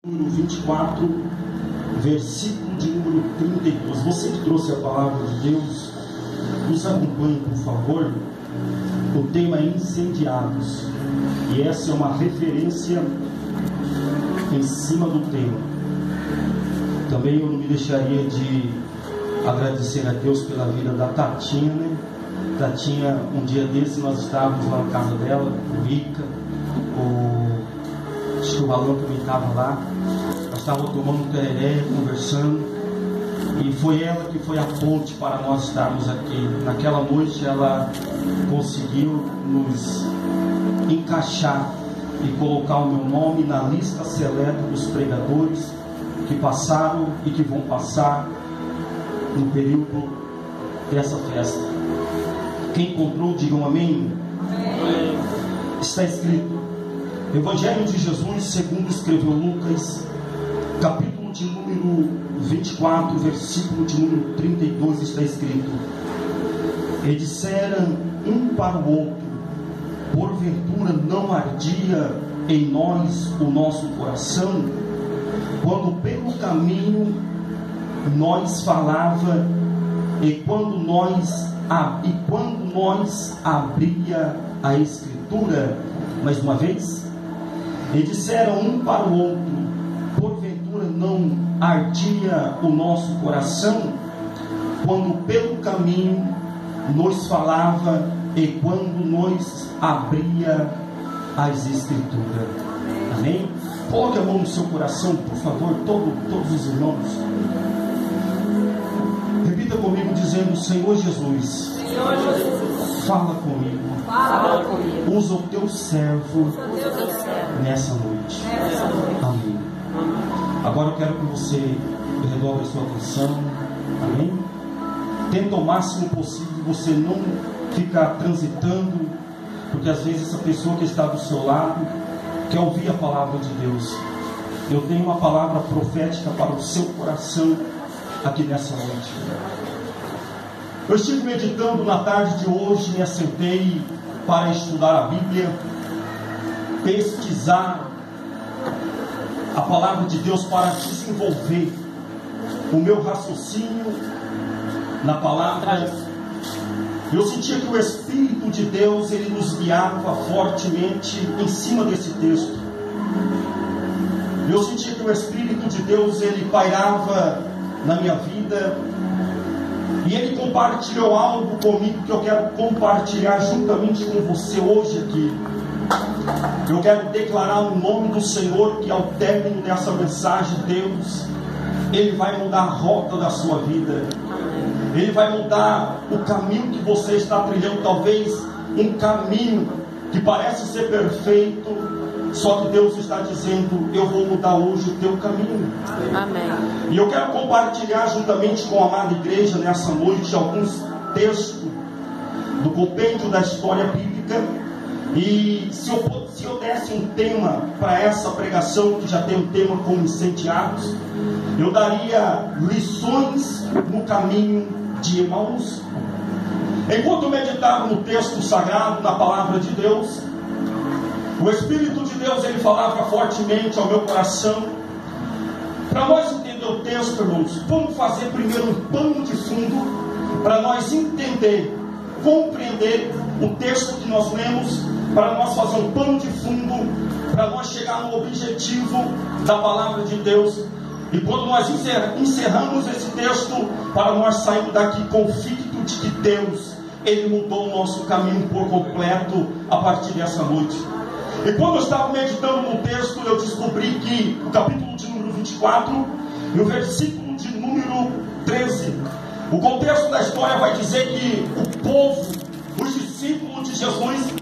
número 24, versículo de número 32. Você que trouxe a palavra de Deus, nos acompanhe, por favor. O tema é incendiados, e essa é uma referência em cima do tema. Também eu não me deixaria de agradecer a Deus pela vida da Tatinha, né? Tatinha, um dia desse nós estávamos lá na casa dela, o Rica, acho que o Balão também estava lá. Nós estávamos tomando um tereré, conversando, e foi ela que foi a ponte para nós estarmos aqui. Naquela noite ela conseguiu nos encaixar e colocar o meu nome na lista seleta dos pregadores que passaram e que vão passar no período dessa festa. Quem encontrou, digam amém. Amém. Está escrito: Evangelho de Jesus segundo escreveu Lucas, capítulo de número 24, versículo de número 32, está escrito: E disseram um para o outro: Porventura não ardia em nós o nosso coração, quando pelo caminho nós falava, e quando nós abria a Escritura. Mais uma vez, e disseram um para o outro: Porventura não ardia o nosso coração, quando pelo caminho nos falava, e quando nos abria as Escrituras. Amém? Coloque a mão no seu coração, por favor, todos os irmãos. Repita comigo dizendo: Senhor Jesus, fala comigo. Usa o teu servo nessa noite. Amém. Agora eu quero que você redobre a sua atenção. Amém. Tenta o máximo possível você não ficar transitando, porque às vezes essa pessoa que está do seu lado quer ouvir a palavra de Deus. Eu tenho uma palavra profética para o seu coração aqui nessa noite. Eu estive meditando na tarde de hoje, me assentei para estudar a Bíblia, pesquisar a palavra de Deus para desenvolver o meu raciocínio na palavra. Eu sentia que o Espírito de Deus, ele nos guiava fortemente em cima desse texto. Eu sentia que o Espírito de Deus, ele pairava na minha vida, e ele compartilhou algo comigo que eu quero compartilhar juntamente com você hoje aqui. Eu quero declarar no nome do Senhor que ao término dessa mensagem, Deus, ele vai mudar a rota da sua vida. Ele vai mudar o caminho que você está trilhando. Talvez um caminho que parece ser perfeito, só que Deus está dizendo: eu vou mudar hoje o teu caminho. Amém. E eu quero compartilhar juntamente com a amada igreja nessa noite alguns textos do compêndio da história bíblica. E se eu desse um tema para essa pregação, que já tem um tema como incendiados, eu daria lições no caminho de Emaús. Enquanto eu meditava no texto sagrado, na palavra de Deus, o Espírito de Deus, ele falava fortemente ao meu coração. Para nós entender o texto, irmãos, vamos fazer primeiro um pano de fundo para nós entender, compreender o texto que nós lemos, para nós fazer um pano de fundo, para nós chegar no objetivo da palavra de Deus. E quando nós encerramos esse texto, para nós sairmos daqui convicto de que Deus, ele mudou o nosso caminho por completo a partir dessa noite. E quando eu estava meditando no texto, eu descobri que o capítulo de número 24 e o versículo de número 13, o contexto da história vai dizer que o povo, os discípulos de Jesus,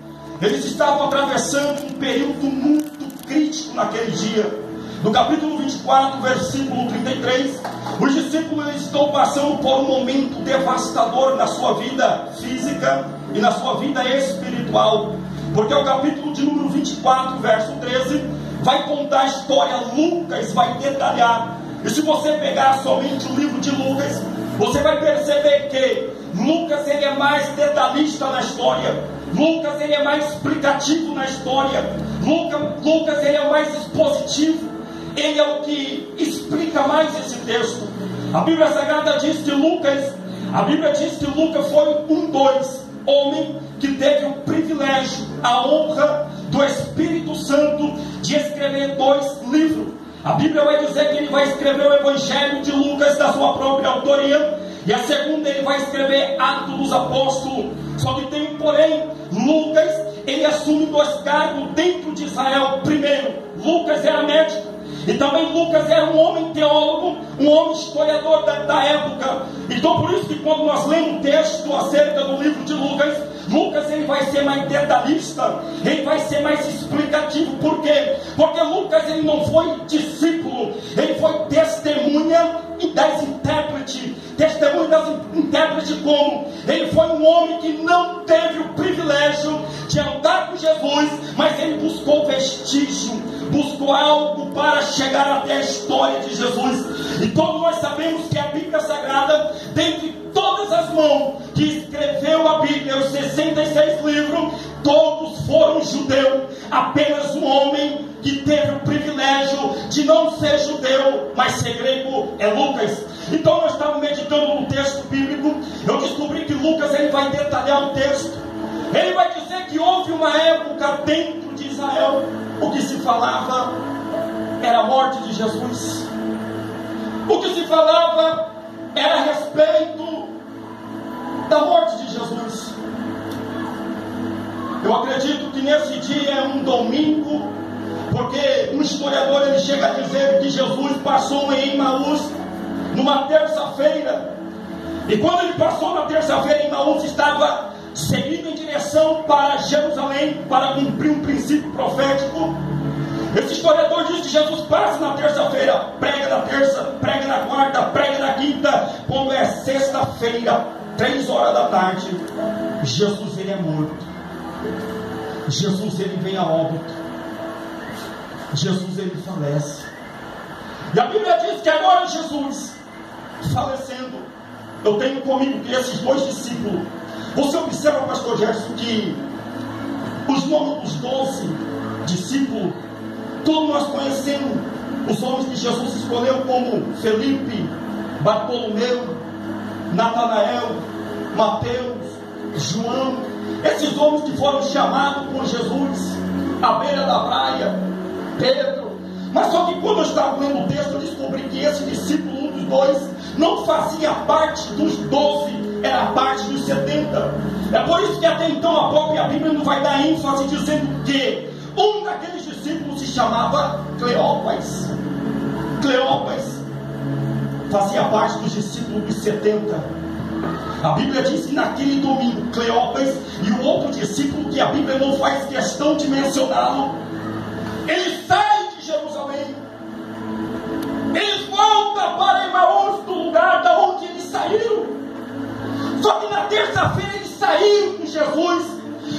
eles estavam atravessando um período muito crítico naquele dia. No capítulo 24, versículo 33, os discípulos estão passando por um momento devastador na sua vida física e na sua vida espiritual. Porque o capítulo de número 24, verso 13, vai contar a história. Lucas vai detalhar. E se você pegar somente o livro de Lucas, você vai perceber que Lucas, ele é mais detalhista na história. Lucas, ele é mais explicativo na história. Lucas, ele é mais expositivo. ele é o que explica mais esse texto. A Bíblia Sagrada diz que Lucas foi homem que teve o privilégio, a honra do Espírito Santo de escrever 2 livros. A Bíblia vai dizer que ele vai escrever o Evangelho de Lucas da sua própria autoria, e a segunda ele vai escrever Atos dos Apóstolos. Só que tem um porém. Lucas, ele assume 2 cargos dentro de Israel. Primeiro, Lucas era médico, e também Lucas era um homem teólogo, um homem historiador da época. Então por isso que quando nós lemos um texto acerca do livro de Lucas, ele vai ser mais detalhista, ele vai ser mais explicativo. Por quê? Porque Lucas, ele não foi discípulo, ele foi testemunha das intérpretes. Testemunha das intérpretes como? Ele foi um homem que não teve o privilégio de andar com Jesus, mas ele buscou vestígio, buscou algo para chegar até a história de Jesus. E todos nós sabemos que a Bíblia Sagrada, dentre todas as mãos que escreveu a Bíblia, os 66 livros, todos foram judeus. Apenas um homem que teve o privilégio de não ser judeu, mas ser grego, é Lucas. Então nós estávamos meditando no texto bíblico. Eu descobri que Lucas, ele vai detalhar o texto. Ele vai dizer que houve uma época dentro de Israel, o que se falava era a morte de Jesus. O que se falava era a respeito da morte de Jesus. Eu acredito que nesse dia é um domingo, porque um historiador, ele chega a dizer que Jesus passou em Emaús numa terça-feira, e quando ele passou na terça-feira, Emaús estava seguindo em direção para Jerusalém, para cumprir um princípio profético. Esse historiador diz que Jesus passa na terça-feira, prega na terça, prega na quarta, prega na quinta. Quando é sexta-feira, 3 horas da tarde, Jesus, ele é morto. Jesus, ele vem a óbito. Jesus, ele falece. E a Bíblia diz que agora Jesus, falecendo, eu tenho comigo que esses 2 discípulos, você observa, pastor Gerson, que os nomes dos 12 discípulos, todos nós conhecemos os homens que Jesus escolheu, como Felipe, Bartolomeu, Natanael, Mateus, João. Esses homens que foram chamados por Jesus à beira da praia, Pedro. Mas só que quando eu estava lendo o texto, eu descobri que esse discípulo, um dos 2, não fazia parte dos 12, era parte dos 70. É por isso que até então a própria Bíblia não vai dar ênfase dizendo que um daqueles discípulos se chamava Cleopas. Cleopas fazia parte dos discípulos dos 70. A Bíblia diz que naquele domingo, Cleopas e o outro discípulo, que a Bíblia não faz questão de mencioná-lo, ele sai de Jerusalém, eles voltam para Emaús, do lugar da onde eles saíram. Só que na terça-feira eles saíram com Jesus.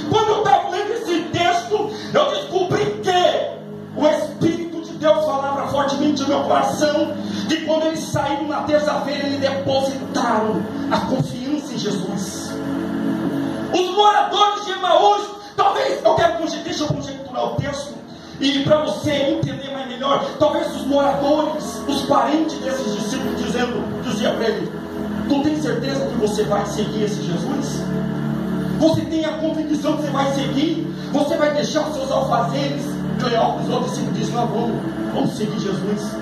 Quando eu estava lendo esse texto, eu descobri que o Espírito de Deus falava fortemente no meu coração, que quando eles saíram na terça-feira, eles depositaram a confiança em Jesus. Os moradores de Emaús, talvez, deixa eu conjecturar o texto, e para você entender mais melhor, talvez os moradores, os parentes desses discípulos, dizia para ele: tu tem certeza que você vai seguir esse Jesus? Você tem a convicção que você vai seguir? Você vai deixar os seus alfazeres? Cleópas, o discípulo diz: não, vamos seguir Jesus.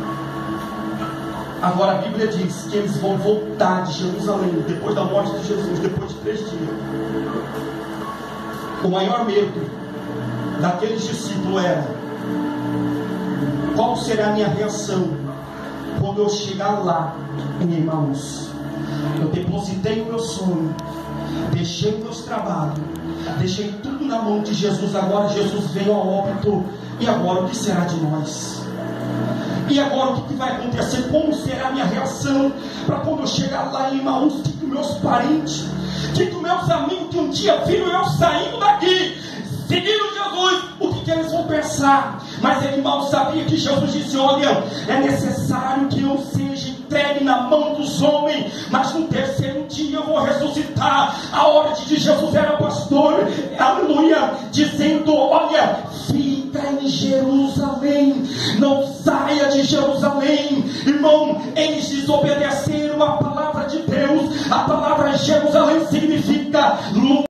Agora a Bíblia diz que eles vão voltar de Jerusalém, depois da morte de Jesus, depois de 3 dias. O maior medo daqueles discípulos era: qual será a minha reação quando eu chegar lá em Emaús? Eu depositei o meu sonho, deixei meus trabalhos, deixei tudo na mão de Jesus. Agora Jesus veio ao óbito, e agora o que será de nós? E agora o que vai acontecer? Como será a minha reação para quando eu chegar lá em Emaús? Que meus parentes, que meus amigos que um dia viram eu saindo daqui, seguindo Jesus, o que eles vão pensar? Mas ele mal sabia que Jesus disse: olha, é necessário que eu seja entregue na mão dos homens, mas no 3º dia eu vou ressuscitar. A ordem de Jesus era pastor, aleluia, dizendo: olha, fique habita em Jerusalém. Não saia de Jerusalém. Irmão, eles desobedeceram a palavra de Deus. A palavra Jerusalém significa lugar